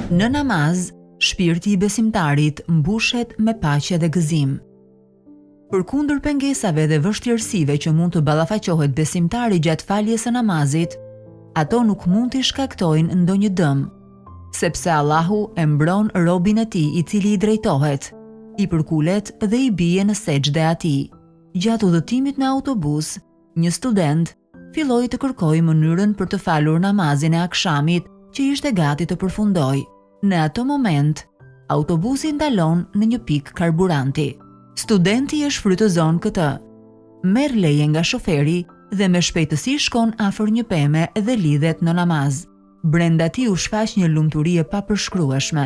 Në namaz, shpirti i besimtarit mbushet me paqe dhe gëzim. Përkundër pengesave dhe vështirësive që mund të ballafaqohet besimtari gjatë faljes së namazit, ato nuk mund t'i shkaktojnë ndonjë dëm, sepse Allahu e mbron robin e tij i cili i drejtohet, i përkulet dhe i bie në sejdë atij. Gjatë udhëtimit me autobus, një student filloi të kërkojë mënyrën për të falur namazin e akşamit që ishte gati të përfundojë. Në ato moment, autobusi ndalon në një pikë karburanti. Studenti e shfrytëzon këtë. Merr leje nga shoferi dhe me shpejtësi shkon afër një peme dhe lidhet në namaz. Brenda tij u shfaq një lumturi e papërshkrueshme.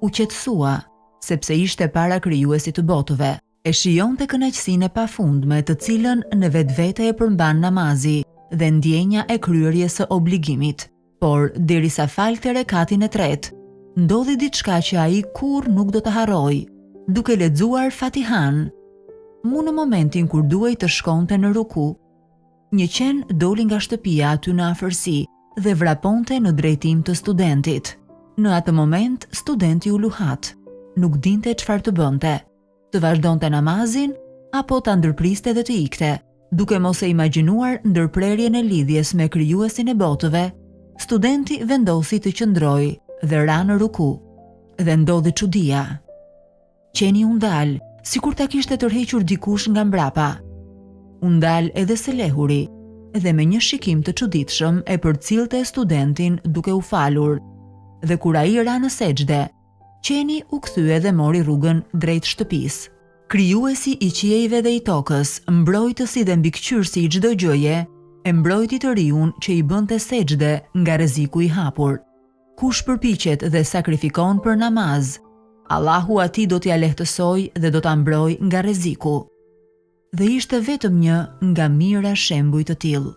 U qetësua, sepse ishte para krijuesit të botëve. E shijonte kënaqësinë e pafundme të cilën në vetvete e përmban namazi dhe ndjenja e kryerjes së obligimit. Por derisa falte rekatin e tretë, ndodhi diçka që ai kurrë nuk do të harrojë. Duke lexuar Fatihan, në momentin kur duhej të shkonte në ruku, një qen doli nga shtëpia aty në afërsi dhe vraponte në drejtim të studentit. Në atë moment, studenti u luhat. Nuk dinte çfarë të bënte. Të vazhdonte namazin apo ta ndërpriste dhe të ikte. Duke mos e imagjinuar ndërprerjen e lidhjes me krijuesin e botëve, studenti vendosi të qëndrojë dhe ra në ruku. Dhe ndodhi çudia. Qeni u ndal, sikur ta kishte tërhequr dikush nga mbrapa. U ndal edhe së lehuri, dhe me një shikim të çuditshëm e përcillte studentin duke u falur. Dhe kur ai ra në sejdë, qeni u kthye dhe mori rrugën drejt shtëpisë. Krijuesi i qiejve dhe i tokës, mbrojtësi dhe mbikëqyrësi i çdo gjëje, e mbrojti të riun që i bënte sejdë nga rreziku i hapur. Kush përpiqet dhe sakrifikon për namaz, Allahu atij do t'ia lehtësoj dhe do ta mbrojë nga rreziku. Dhe ishte vetëm një nga mira shembuj të tillë.